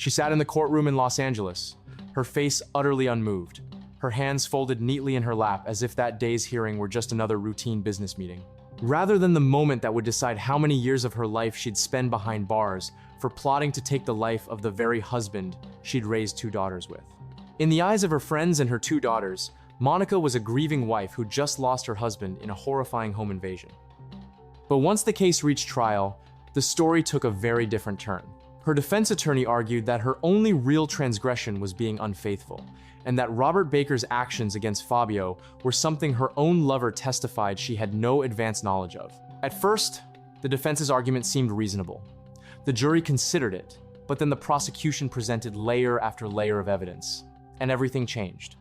She sat in the courtroom in Los Angeles, her face utterly unmoved, her hands folded neatly in her lap as if that day's hearing were just another routine business meeting. Rather than the moment that would decide how many years of her life she'd spend behind bars for plotting to take the life of the very husband she'd raised 2 daughters with. In the eyes of her friends and her 2 daughters, Monica was a grieving wife who just lost her husband in a horrifying home invasion. But once the case reached trial, the story took a very different turn. Her defense attorney argued that her only real transgression was being unfaithful, and that Robert Baker's actions against Fabio were something her own lover testified she had no advanced knowledge of. At first, the defense's argument seemed reasonable. The jury considered it, but then the prosecution presented layer after layer of evidence, and everything changed.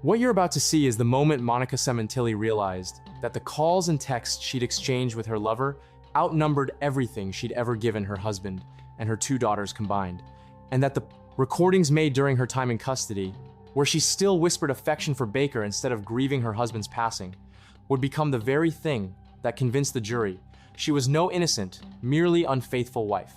What you're about to see is the moment Monica Sementilli realized that the calls and texts she'd exchanged with her lover outnumbered everything she'd ever given her husband and her 2 daughters combined, and that the recordings made during her time in custody, where she still whispered affection for Baker instead of grieving her husband's passing, would become the very thing that convinced the jury she was no innocent, merely unfaithful wife.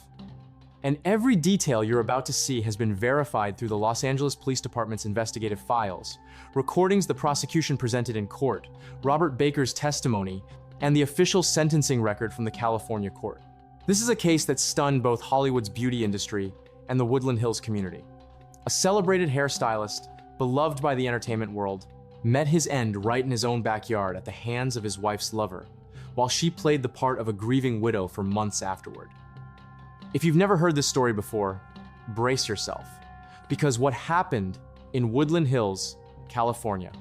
And every detail you're about to see has been verified through the Los Angeles Police Department's investigative files, recordings the prosecution presented in court, Robert Baker's testimony, and the official sentencing record from the California court. This is a case that stunned both Hollywood's beauty industry and the Woodland Hills community. A celebrated hairstylist, beloved by the entertainment world, met his end right in his own backyard at the hands of his wife's lover, while she played the part of a grieving widow for months afterward. If you've never heard this story before, brace yourself, because what happened in Woodland Hills, California,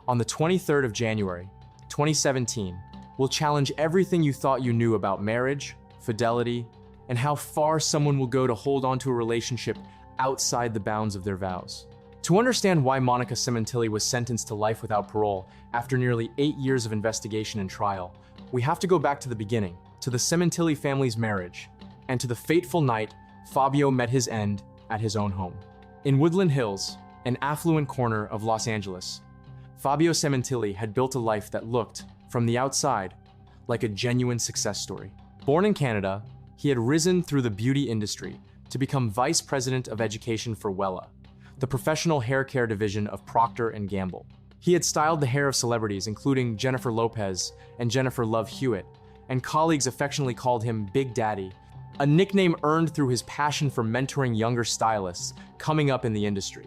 on the 23rd of January, 2017, will challenge everything you thought you knew about marriage, fidelity, and how far someone will go to hold on to a relationship outside the bounds of their vows. To understand why Monica Sementilli was sentenced to life without parole after nearly 8 years of investigation and trial, we have to go back to the beginning, to the Sementilli family's marriage, and to the fateful night Fabio met his end at his own home. In Woodland Hills, an affluent corner of Los Angeles, Fabio Sementilli had built a life that looked, from the outside, like a genuine success story. Born in Canada, he had risen through the beauty industry to become Vice President of Education for Wella, the professional hair care division of Procter & Gamble. He had styled the hair of celebrities including Jennifer Lopez and Jennifer Love Hewitt, and colleagues affectionately called him Big Daddy, a nickname earned through his passion for mentoring younger stylists coming up in the industry.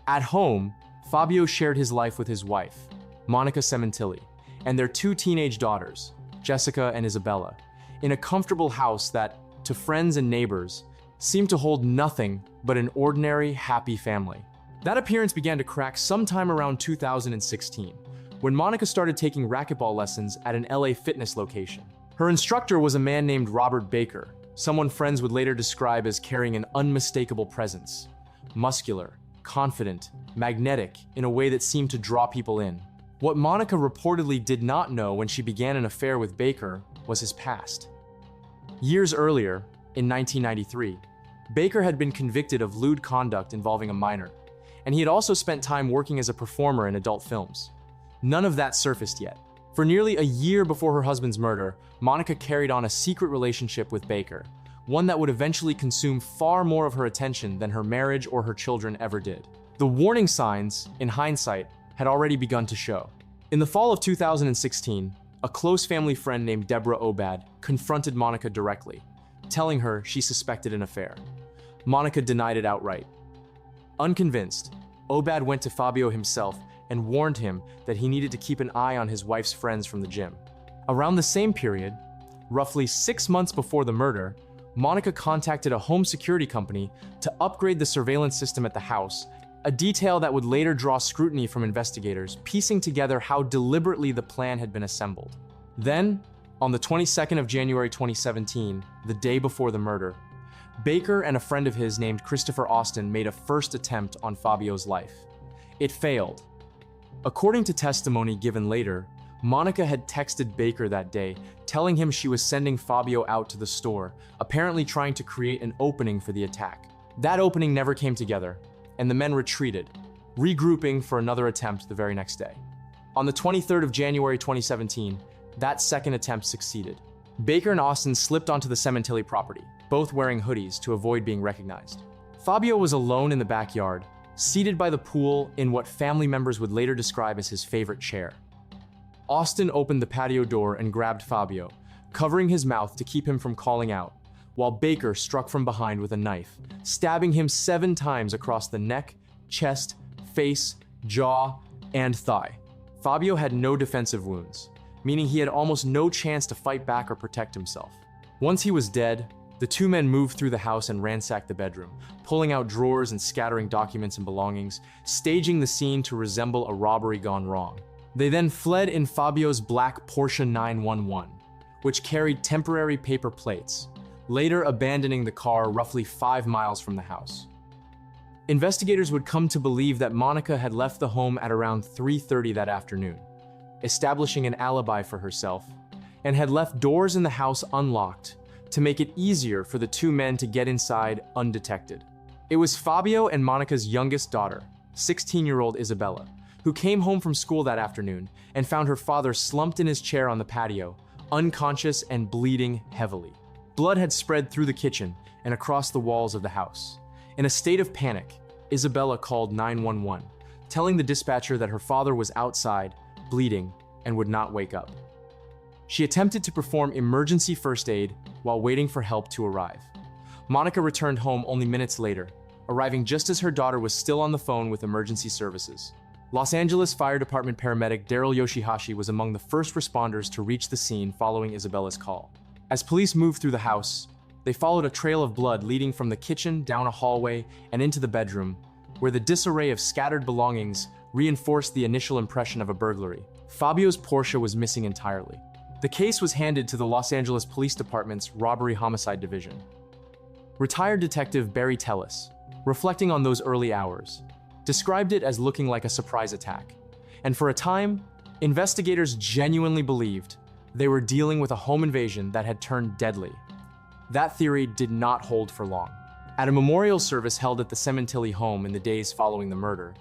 At home, Fabio shared his life with his wife, Monica Sementilli, and their 2 teenage daughters, Jessica and Isabella, in a comfortable house that, to friends and neighbors, seemed to hold nothing but an ordinary, happy family. That appearance began to crack sometime around 2016, when Monica started taking racquetball lessons at an LA fitness location. Her instructor was a man named Robert Baker, someone friends would later describe as carrying an unmistakable presence. Muscular, confident, magnetic in a way that seemed to draw people in. What Monica reportedly did not know when she began an affair with Baker was his past. Years earlier, in 1993, Baker had been convicted of lewd conduct involving a minor, and he had also spent time working as a performer in adult films. None of that surfaced yet. For nearly a year before her husband's murder, Monica carried on a secret relationship with Baker, one that would eventually consume far more of her attention than her marriage or her children ever did. The warning signs, in hindsight, had already begun to show. In the fall of 2016, a close family friend named Deborah Obad confronted Monica directly, telling her she suspected an affair. Monica denied it outright. Unconvinced, Obad went to Fabio himself and warned him that he needed to keep an eye on his wife's friends from the gym. Around the same period, roughly 6 months before the murder, Monica contacted a home security company to upgrade the surveillance system at the house, a detail that would later draw scrutiny from investigators, piecing together how deliberately the plan had been assembled. Then, on the 22nd of January 2017, the day before the murder, Baker and a friend of his named Christopher Austin made a first attempt on Fabio's life. It failed. According to testimony given later, Monica had texted Baker that day, telling him she was sending Fabio out to the store, apparently trying to create an opening for the attack. That opening never came together, and the men retreated, regrouping for another attempt the very next day. On the 23rd of January 2017, that second attempt succeeded. Baker and Austin slipped onto the Sementilli property, both wearing hoodies to avoid being recognized. Fabio was alone in the backyard, seated by the pool in what family members would later describe as his favorite chair. Austin opened the patio door and grabbed Fabio, covering his mouth to keep him from calling out, while Baker struck from behind with a knife, stabbing him 7 times across the neck, chest, face, jaw, and thigh. Fabio had no defensive wounds, meaning he had almost no chance to fight back or protect himself. Once he was dead, the 2 men moved through the house and ransacked the bedroom, pulling out drawers and scattering documents and belongings, staging the scene to resemble a robbery gone wrong. They then fled in Fabio's black Porsche 911, which carried temporary paper plates, later abandoning the car roughly 5 miles from the house. Investigators would come to believe that Monica had left the home at around 3:30 that afternoon, establishing an alibi for herself, and had left doors in the house unlocked to make it easier for the 2 men to get inside undetected. It was Fabio and Monica's youngest daughter, 16-year-old Isabella, who came home from school that afternoon and found her father slumped in his chair on the patio, unconscious and bleeding heavily. Blood had spread through the kitchen and across the walls of the house. In a state of panic, Isabella called 911, telling the dispatcher that her father was outside, bleeding, and would not wake up. She attempted to perform emergency first aid while waiting for help to arrive. Monica returned home only minutes later, arriving just as her daughter was still on the phone with emergency services. Los Angeles Fire Department paramedic Daryl Yoshihashi was among the first responders to reach the scene following Isabella's call. As police moved through the house, they followed a trail of blood leading from the kitchen down a hallway and into the bedroom, where the disarray of scattered belongings reinforced the initial impression of a burglary. Fabio's Porsche was missing entirely. The case was handed to the Los Angeles Police Department's Robbery Homicide Division. Retired detective Barry Tellis, reflecting on those early hours, described it as looking like a surprise attack. And for a time, investigators genuinely believed they were dealing with a home invasion that had turned deadly. That theory did not hold for long. At a memorial service held at the Sementilli home in the days following the murder,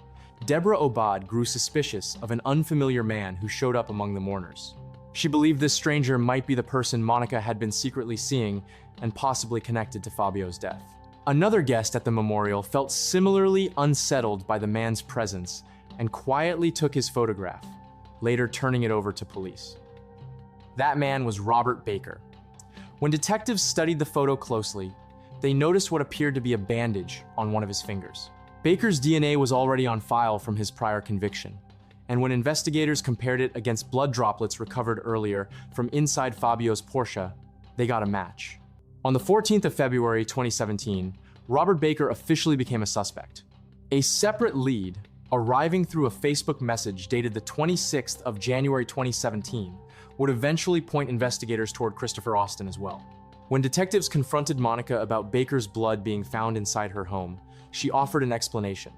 Deborah Obad grew suspicious of an unfamiliar man who showed up among the mourners. She believed this stranger might be the person Monica had been secretly seeing and possibly connected to Fabio's death. Another guest at the memorial felt similarly unsettled by the man's presence and quietly took his photograph, later turning it over to police. That man was Robert Baker. When detectives studied the photo closely, they noticed what appeared to be a bandage on one of his fingers. Baker's DNA was already on file from his prior conviction, and when investigators compared it against blood droplets recovered earlier from inside Fabio's Porsche, they got a match. On the 14th of February 2017, Robert Baker officially became a suspect. A separate lead, arriving through a Facebook message dated the 26th of January 2017, would eventually point investigators toward Christopher Austin as well. When detectives confronted Monica about Baker's blood being found inside her home, she offered an explanation.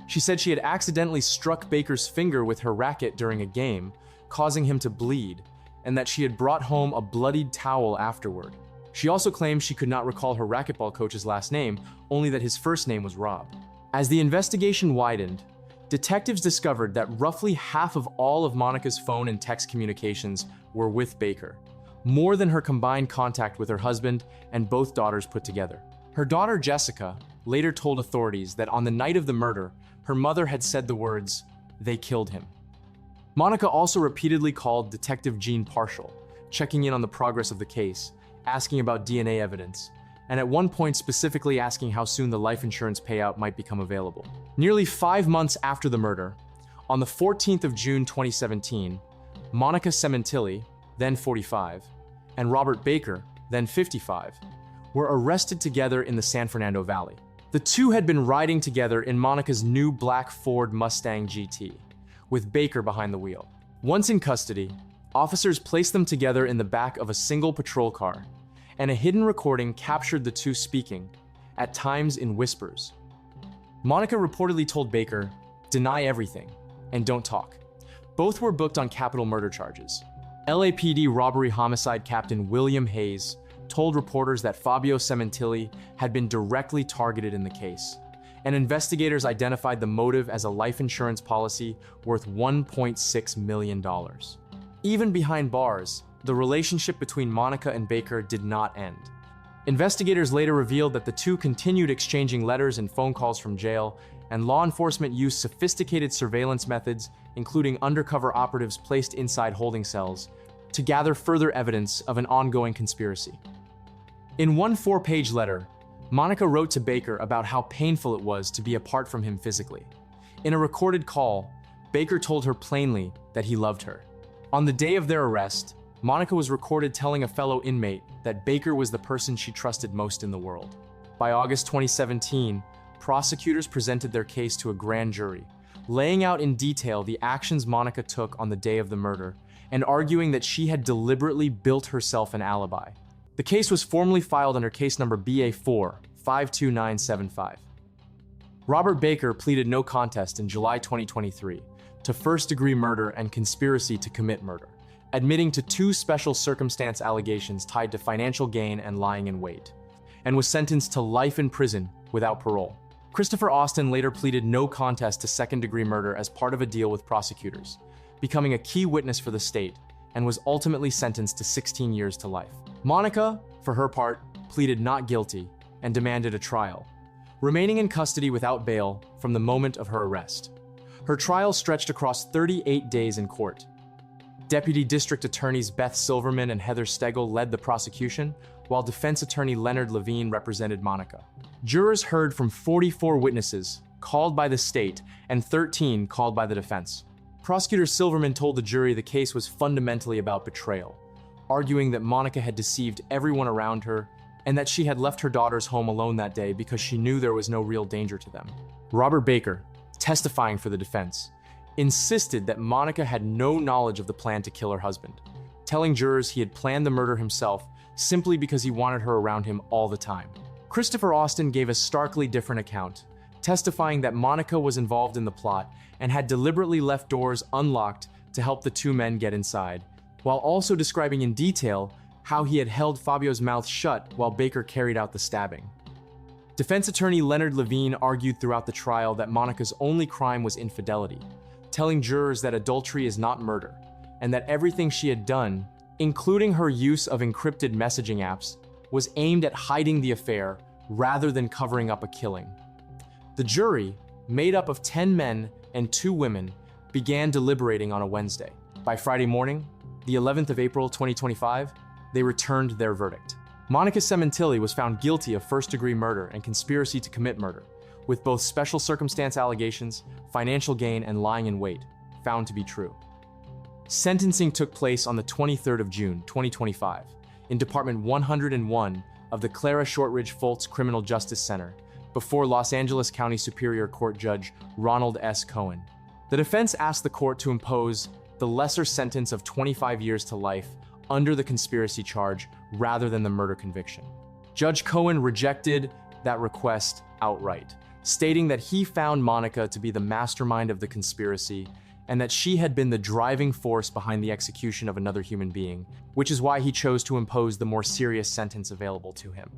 She said she had accidentally struck Baker's finger with her racket during a game, causing him to bleed, and that she had brought home a bloodied towel afterward. She also claimed she could not recall her racquetball coach's last name, only that his first name was Rob. As the investigation widened, detectives discovered that roughly half of all of Monica's phone and text communications were with Baker, more than her combined contact with her husband and both daughters put together. Her daughter Jessica later told authorities that on the night of the murder, her mother had said the words, "They killed him." Monica also repeatedly called Detective Gene Partial, checking in on the progress of the case, asking about DNA evidence, and at one point specifically asking how soon the life insurance payout might become available. Nearly 5 months after the murder, on the 14th of June 2017, Monica Sementilli, then 45, and Robert Baker, then 55, were arrested together in the San Fernando Valley. The two had been riding together in Monica's new black Ford Mustang GT, with Baker behind the wheel. Once in custody, officers placed them together in the back of a single patrol car, and a hidden recording captured the two speaking, at times in whispers. Monica reportedly told Baker, "Deny everything, and don't talk." Both were booked on capital murder charges. LAPD robbery homicide captain William Hayes told reporters that Fabio Sementilli had been directly targeted in the case, and investigators identified the motive as a life insurance policy worth $1.6 million. Even behind bars, the relationship between Monica and Baker did not end. Investigators later revealed that the two continued exchanging letters and phone calls from jail, and law enforcement used sophisticated surveillance methods, including undercover operatives placed inside holding cells, to gather further evidence of an ongoing conspiracy. In one 4-page letter, Monica wrote to Baker about how painful it was to be apart from him physically. In a recorded call, Baker told her plainly that he loved her. On the day of their arrest, Monica was recorded telling a fellow inmate that Baker was the person she trusted most in the world. By August 2017, prosecutors presented their case to a grand jury, laying out in detail the actions Monica took on the day of the murder and arguing that she had deliberately built herself an alibi. The case was formally filed under case number BA4 52975. Robert Baker pleaded no contest in July 2023 to first-degree murder and conspiracy to commit murder, admitting to 2 special circumstance allegations tied to financial gain and lying in wait, and was sentenced to life in prison without parole. Christopher Austin later pleaded no contest to second-degree murder as part of a deal with prosecutors, becoming a key witness for the state, and was ultimately sentenced to 16 years to life. Monica, for her part, pleaded not guilty and demanded a trial, remaining in custody without bail from the moment of her arrest. Her trial stretched across 38 days in court. Deputy District Attorneys Beth Silverman and Heather Stegel led the prosecution, while defense attorney Leonard Levine represented Monica. Jurors heard from 44 witnesses called by the state and 13 called by the defense. Prosecutor Silverman told the jury the case was fundamentally about betrayal, arguing that Monica had deceived everyone around her and that she had left her daughters home alone that day because she knew there was no real danger to them. Robert Baker, testifying for the defense, insisted that Monica had no knowledge of the plan to kill her husband, telling jurors he had planned the murder himself simply because he wanted her around him all the time. Christopher Austin gave a starkly different account, testifying that Monica was involved in the plot and had deliberately left doors unlocked to help the 2 men get inside, while also describing in detail how he had held Fabio's mouth shut while Baker carried out the stabbing. Defense attorney Leonard Levine argued throughout the trial that Monica's only crime was infidelity, telling jurors that adultery is not murder, and that everything she had done, including her use of encrypted messaging apps, was aimed at hiding the affair rather than covering up a killing. The jury, made up of 10 men and 2 women, began deliberating on a Wednesday. By Friday morning, the 11th of April 2025, they returned their verdict. Monica Sementilli was found guilty of first-degree murder and conspiracy to commit murder, with both special circumstance allegations, financial gain, and lying in wait found to be true. Sentencing took place on the 23rd of June 2025 in Department 101 of the Clara Shortridge Foltz Criminal Justice Center before Los Angeles County Superior Court Judge Ronald S. Cohen. The defense asked the court to impose the lesser sentence of 25 years to life under the conspiracy charge rather than the murder conviction. Judge Cohen rejected that request outright, stating that he found Monica to be the mastermind of the conspiracy and that she had been the driving force behind the execution of another human being, which is why he chose to impose the more serious sentence available to him.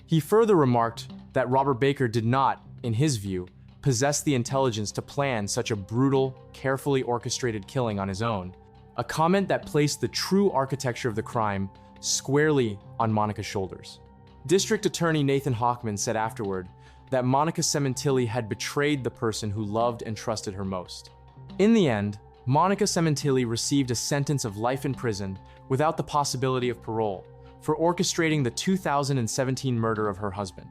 He further remarked that Robert Baker did not, in his view, possess the intelligence to plan such a brutal, carefully orchestrated killing on his own, a comment that placed the true architecture of the crime squarely on Monica's shoulders. District Attorney Nathan Hochman said afterward that Monica Sementilli had betrayed the person who loved and trusted her most. In the end, Monica Sementilli received a sentence of life in prison without the possibility of parole for orchestrating the 2017 murder of her husband.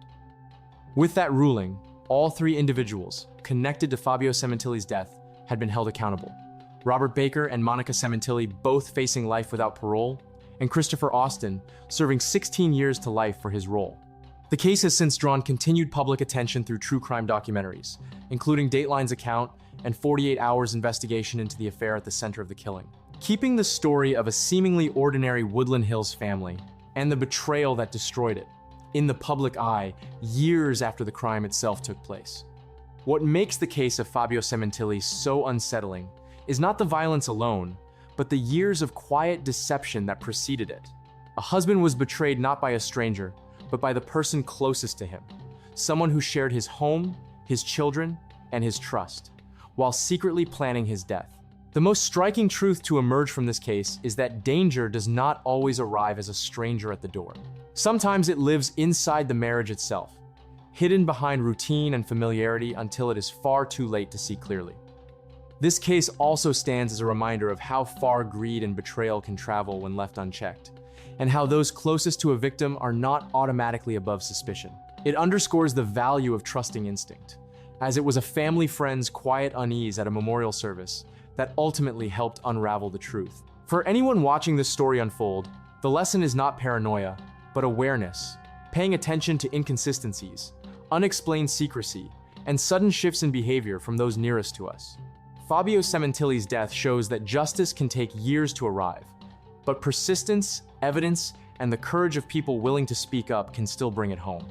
With that ruling, all 3 individuals connected to Fabio Sementilli's death had been held accountable. Robert Baker and Monica Sementilli both facing life without parole, and Christopher Austin serving 16 years to life for his role. The case has since drawn continued public attention through true crime documentaries, including Dateline's account and 48 Hours investigation into the affair at the center of the killing. Keeping the story of a seemingly ordinary Woodland Hills family and the betrayal that destroyed it in the public eye years after the crime itself took place. What makes the case of Fabio Sementilli so unsettling is not the violence alone, but the years of quiet deception that preceded it. A husband was betrayed not by a stranger, but by the person closest to him, someone who shared his home, his children, and his trust, while secretly planning his death. The most striking truth to emerge from this case is that danger does not always arrive as a stranger at the door. Sometimes it lives inside the marriage itself, hidden behind routine and familiarity until it is far too late to see clearly. This case also stands as a reminder of how far greed and betrayal can travel when left unchecked, and how those closest to a victim are not automatically above suspicion. It underscores the value of trusting instinct, as it was a family friend's quiet unease at a memorial service that ultimately helped unravel the truth. For anyone watching this story unfold, the lesson is not paranoia, but awareness, paying attention to inconsistencies, unexplained secrecy, and sudden shifts in behavior from those nearest to us. Fabio Sementilli's death shows that justice can take years to arrive, but persistence, evidence, and the courage of people willing to speak up can still bring it home.